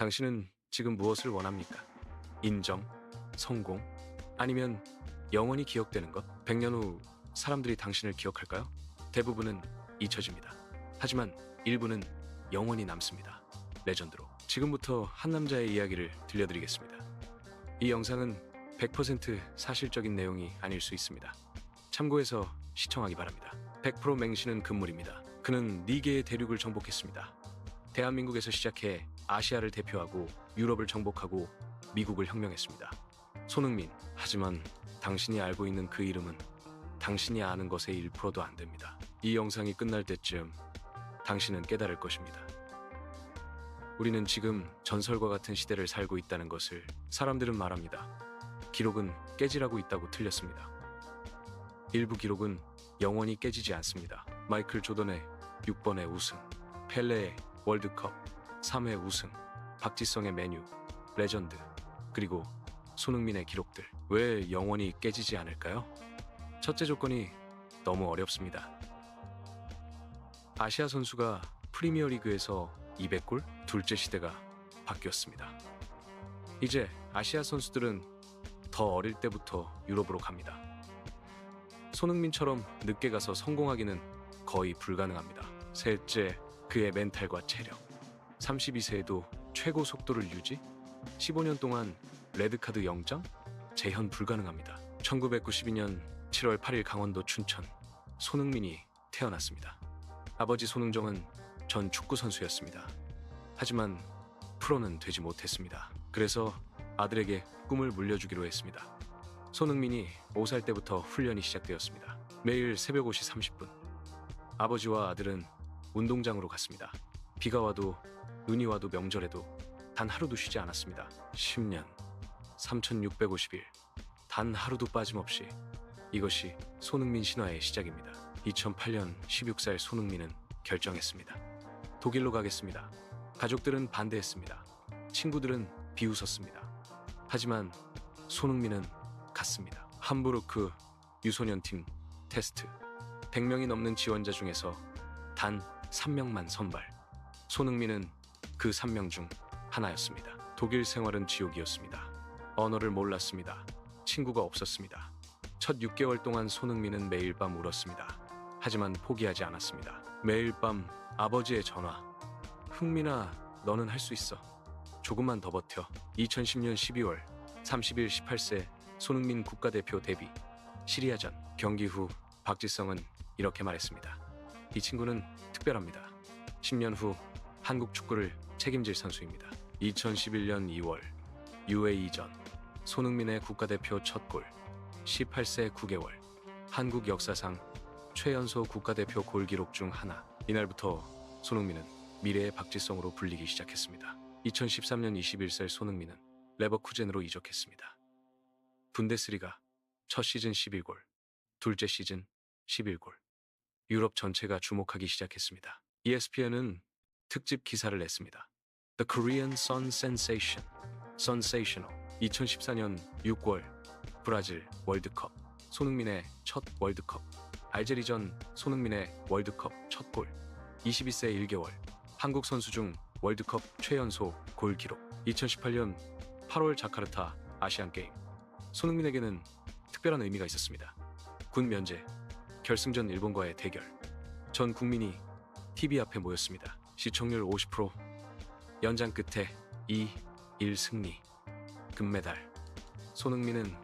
당신은 지금 무엇을 원합니까? 인정? 성공? 아니면 영원히 기억되는 것? 100년 후 사람들이 당신을 기억할까요? 대부분은 잊혀집니다. 하지만 일부는 영원히 남습니다. 레전드로. 지금부터 한 남자의 이야기를 들려드리겠습니다. 이 영상은 100% 사실적인 내용이 아닐 수 있습니다. 참고해서 시청하기 바랍니다. 100% 맹신은 금물입니다. 그는 4개의 대륙을 정복했습니다. 대한민국에서 시작해 아시아를 대표하고 유럽을 정복하고 미국을 혁명했습니다. 손흥민. 하지만 당신이 알고 있는 그 이름은 당신이 아는 것의 1%도 안 됩니다. 이 영상이 끝날 때쯤 당신은 깨달을 것입니다. 우리는 지금 전설과 같은 시대를 살고 있다는 것을 사람들은 말합니다. 기록은 깨지라고 있다고 틀렸습니다. 일부 기록은 영원히 깨지지 않습니다. 마이클 조던의 6번의 우승, 펠레의 월드컵 3회 우승, 박지성의 메뉴, 레전드, 그리고 손흥민의 기록들. 왜 영원히 깨지지 않을까요? 첫째 조건이 너무 어렵습니다. 아시아 선수가 프리미어리그에서 200골? 둘째 시대가 바뀌었습니다. 이제 아시아 선수들은 더 어릴 때부터 유럽으로 갑니다. 손흥민처럼 늦게 가서 성공하기는 거의 불가능합니다. 셋째, 그의 멘탈과 체력. 32세에도 최고 속도를 유지? 15년 동안 레드카드 0장? 재현 불가능합니다. 1992년 7월 8일 강원도 춘천, 손흥민이 태어났습니다. 아버지 손흥정은 전 축구 선수였습니다. 하지만 프로는 되지 못했습니다. 그래서 아들에게 꿈을 물려주기로 했습니다. 손흥민이 5살 때부터 훈련이 시작되었습니다. 매일 새벽 5시 30분. 아버지와 아들은 운동장으로 갔습니다. 비가 와도 눈이 와도 명절에도 단 하루도 쉬지 않았습니다. 10년, 3650일, 단 하루도 빠짐없이. 이것이 손흥민 신화의 시작입니다. 2008년 16살 손흥민은 결정했습니다. 독일로 가겠습니다. 가족들은 반대했습니다. 친구들은 비웃었습니다. 하지만 손흥민은 갔습니다. 함부르크 유소년팀 테스트. 100명이 넘는 지원자 중에서 단 3명만 선발. 손흥민은 그 3명 중 하나였습니다. 독일 생활은 지옥이었습니다. 언어를 몰랐습니다. 친구가 없었습니다. 첫 6개월 동안 손흥민은 매일 밤 울었습니다. 하지만 포기하지 않았습니다. 매일 밤 아버지의 전화. 흥민아, 너는 할 수 있어. 조금만 더 버텨. 2010년 12월 30일 18세 손흥민 국가대표 데뷔. 시리아전 경기 후 박지성은 이렇게 말했습니다. 이 친구는 특별합니다. 10년 후 한국 축구를 책임질 선수입니다. 2011년 2월 UAE전 손흥민의 국가대표 첫 골. 18세 9개월. 한국 역사상 최연소 국가대표 골 기록 중 하나. 이날부터 손흥민은 미래의 박지성으로 불리기 시작했습니다. 2013년 21살 손흥민은 레버쿠젠으로 이적했습니다. 분데스리가 첫 시즌 11골, 둘째 시즌 11골. 유럽 전체가 주목하기 시작했습니다. ESPN은 특집 기사를 냈습니다. The Korean Sun Sensation, Sensational. 2014년 6월 브라질 월드컵 손흥민의 첫 월드컵. 알제리전 손흥민의 월드컵 첫 골. 22세 1개월. 한국 선수 중 월드컵 최연소 골 기록. 2018년 8월 자카르타 아시안게임. 손흥민에게는 특별한 의미가 있었습니다. 군 면제. 결승전 일본과의 대결. 전 국민이 TV 앞에 모였습니다. 시청률 50%. 연장 끝에 2-1 승리. 금메달. 손흥민은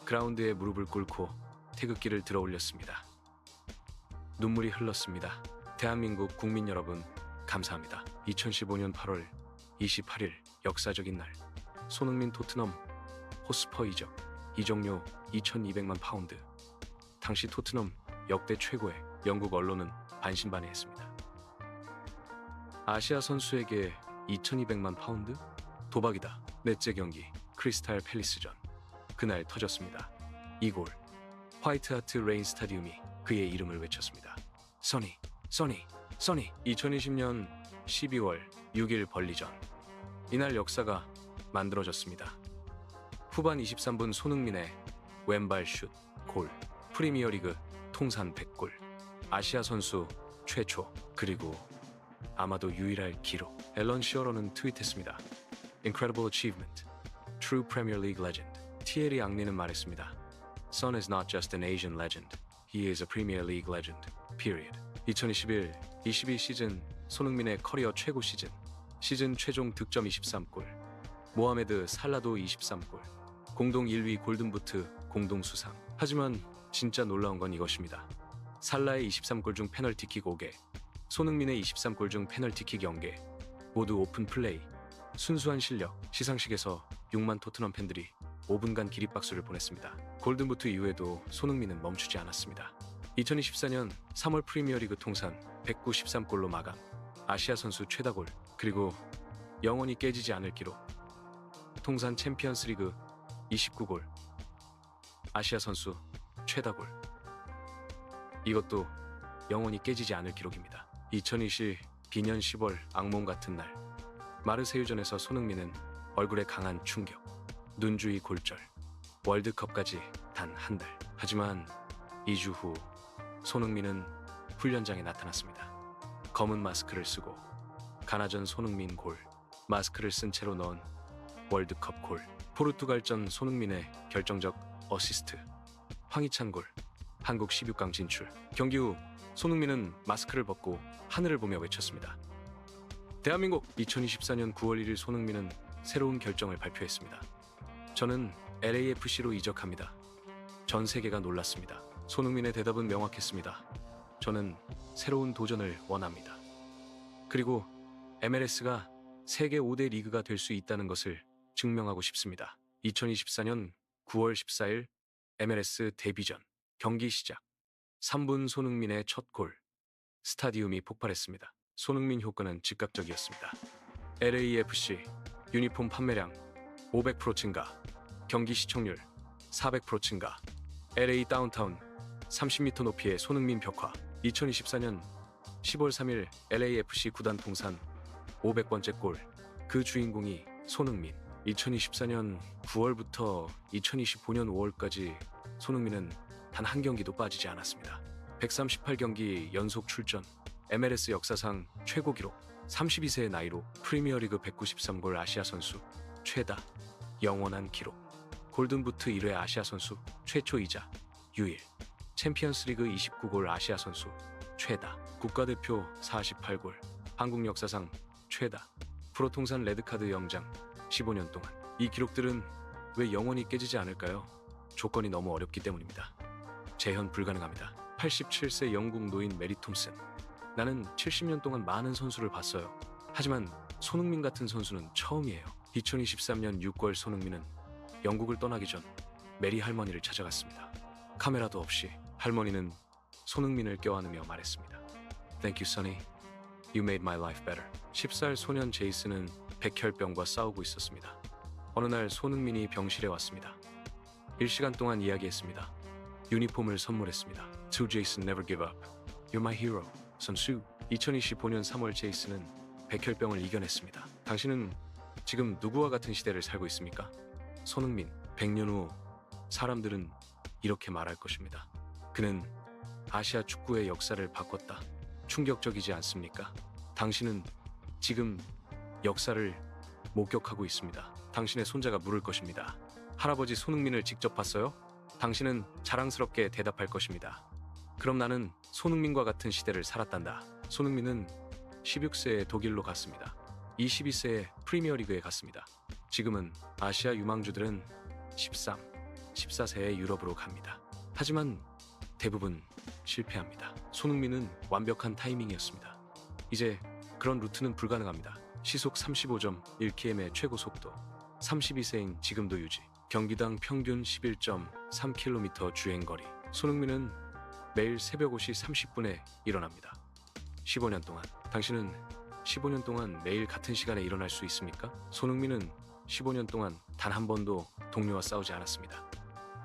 그라운드에 무릎을 꿇고 태극기를 들어 올렸습니다. 눈물이 흘렀습니다. 대한민국 국민 여러분, 감사합니다. 2015년 8월 28일 역사적인 날. 손흥민 토트넘 호스퍼 이적. 이적료 2200만 파운드. 당시 토트넘 역대 최고의. 영국 언론은 반신반의했습니다. 아시아 선수에게 2200만 파운드? 도박이다. 넷째 경기 크리스탈 팰리스전. 그날 터졌습니다. 이 골. 화이트하트 레인 스타디움이 그의 이름을 외쳤습니다. 써니, 써니, 써니. 2020년 12월 6일 벌리전. 이날 역사가 만들어졌습니다. 후반 23분 손흥민의 왼발 슛, 골. 프리미어리그 통산 100골. 아시아 선수 최초, 그리고 아마도 유일할 기록. 앨런 시어러는 트윗했습니다. Incredible achievement. True Premier League legend. 티에리 앙리는 말했습니다. Son is not just an Asian legend. He is a Premier League legend. Period. 2021-22 시즌 손흥민의 커리어 최고 시즌. 시즌 최종 득점 23골. 모하메드 살라도 23골. 공동 1위 골든부트 공동 수상. 하지만 진짜 놀라운 건 이것입니다. 살라의 23골 중 페널티킥 5개, 손흥민의 23골 중 페널티킥 0개, 모두 오픈 플레이, 순수한 실력. 시상식에서 6만 토트넘 팬들이 5분간 기립박수를 보냈습니다. 골든부트 이후에도 손흥민은 멈추지 않았습니다. 2024년 3월 프리미어리그 통산 193골로 마감, 아시아 선수 최다골, 그리고 영원히 깨지지 않을 기록, 통산 챔피언스리그 29골, 아시아 선수 최다골. 이것도 영원히 깨지지 않을 기록입니다. 2020 비년 10월 악몽 같은 날, 마르세유전에서 손흥민은 얼굴에 강한 충격, 눈 주위 골절, 월드컵까지 단 한 달. 하지만 2주 후 손흥민은 훈련장에 나타났습니다. 검은 마스크를 쓰고 가나전 손흥민 골, 마스크를 쓴 채로 넣은 월드컵 골, 포르투갈전 손흥민의 결정적 어시스트, 황희찬 골, 한국 16강 진출. 경기 후 손흥민은 마스크를 벗고 하늘을 보며 외쳤습니다. 대한민국. 2024년 9월 1일 손흥민은 새로운 결정을 발표했습니다. 저는 LAFC로 이적합니다. 전 세계가 놀랐습니다. 손흥민의 대답은 명확했습니다. 저는 새로운 도전을 원합니다. 그리고 MLS가 세계 5대 리그가 될 수 있다는 것을 증명하고 싶습니다. 2024년 9월 14일 MLS 데뷔전 경기 시작. 3분 손흥민의 첫 골. 스타디움이 폭발했습니다. 손흥민 효과는 즉각적이었습니다. LAFC 유니폼 판매량 500% 증가, 경기 시청률 400% 증가, LA 다운타운 30m 높이의 손흥민 벽화. 2024년 10월 3일 LAFC 구단 통산 500번째 골, 그 주인공이 손흥민. 2024년 9월부터 2025년 5월까지 손흥민은 단 한 경기도 빠지지 않았습니다. 138경기 연속 출전, MLS 역사상 최고 기록, 32세의 나이로 프리미어리그 193골 아시아 선수 최다, 영원한 기록, 골든부트 1회 아시아 선수 최초이자 유일, 챔피언스리그 29골 아시아 선수 최다, 국가대표 48골, 한국 역사상 최다, 프로통산 레드카드 0장 15년 동안. 이 기록들은 왜 영원히 깨지지 않을까요? 조건이 너무 어렵기 때문입니다. 재현 불가능합니다. 87세 영국 노인 메리 톰슨. 나는 70년 동안 많은 선수를 봤어요. 하지만 손흥민 같은 선수는 처음이에요. 2023년 6월 손흥민은 영국을 떠나기 전 메리 할머니를 찾아갔습니다. 카메라도 없이 할머니는 손흥민을 껴안으며 말했습니다. Thank you, Sonny. You made my life better. 10살 소년 제이슨은 백혈병과 싸우고 있었습니다. 어느 날 손흥민이 병실에 왔습니다. 1시간 동안 이야기했습니다. 유니폼을 선물했습니다. To Jason, never give up. You're my hero. 선수. 2025년 3월 제이슨은 백혈병을 이겨냈습니다. 당신은 지금 누구와 같은 시대를 살고 있습니까? 손흥민. 100년 후 사람들은 이렇게 말할 것입니다. 그는 아시아 축구의 역사를 바꿨다. 충격적이지 않습니까? 당신은 지금 역사를 목격하고 있습니다. 당신의 손자가 물을 것입니다. 할아버지 손흥민을 직접 봤어요? 당신은 자랑스럽게 대답할 것입니다. 그럼 나는 손흥민과 같은 시대를 살았단다. 손흥민은 16세에 독일로 갔습니다. 22세에 프리미어리그에 갔습니다. 지금은 아시아 유망주들은 13, 14세에 유럽으로 갑니다. 하지만 대부분 실패합니다. 손흥민은 완벽한 타이밍이었습니다. 이제 그런 루트는 불가능합니다. 시속 35.1km의 최고 속도, 32세인 지금도 유지, 경기당 평균 11.3km 주행거리. 손흥민은 매일 새벽 5시 30분에 일어납니다. 15년 동안. 당신은 15년 동안 매일 같은 시간에 일어날 수 있습니까? 손흥민은 15년 동안 단 한 번도 동료와 싸우지 않았습니다.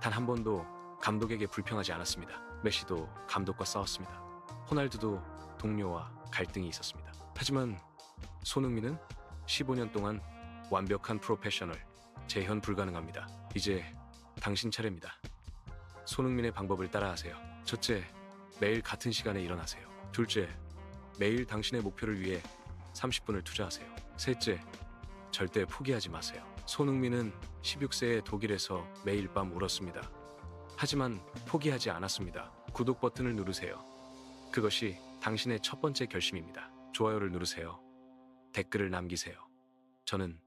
단 한 번도 감독에게 불평하지 않았습니다. 메시도 감독과 싸웠습니다. 호날두도 동료와 갈등이 있었습니다. 하지만 손흥민은 15년 동안 완벽한 프로페셔널, 재현 불가능합니다. 이제 당신 차례입니다. 손흥민의 방법을 따라하세요. 첫째, 매일 같은 시간에 일어나세요. 둘째, 매일 당신의 목표를 위해 30분을 투자하세요. 셋째, 절대 포기하지 마세요. 손흥민은 16세에 독일에서 매일 밤 울었습니다. 하지만 포기하지 않았습니다. 구독 버튼을 누르세요. 그것이 당신의 첫 번째 결심입니다. 좋아요를 누르세요. 댓글을 남기세요. 저는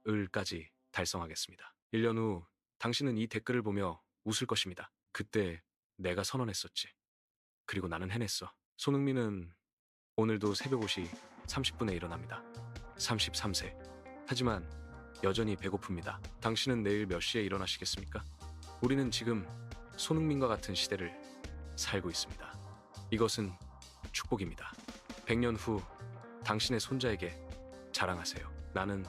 을까지 달성하겠습니다. 1년 후 당신은 이 댓글을 보며 웃을 것입니다. 그때 내가 선언했었지. 그리고 나는 해냈어. 손흥민은 오늘도 새벽 5시 30분에 일어납니다. 33세. 하지만 여전히 배고픕니다. 당신은 내일 몇 시에 일어나시겠습니까? 우리는 지금 손흥민과 같은 시대를 살고 있습니다. 이것은 축복입니다. 100년 후 당신의 손자에게 자랑하세요. 나는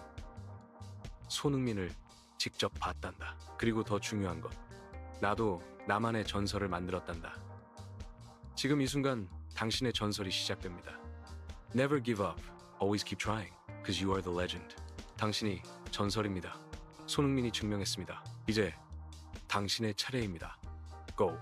손흥민을 직접 봤단다. 그리고 더 중요한 것, 나도 나만의 전설을 만들었단다. 지금 이 순간 당신의 전설이 시작됩니다. Never give up. Always keep trying. Because you are the legend. 당신이 전설입니다. 손흥민이 증명했습니다. 이제 당신의 차례입니다. Go.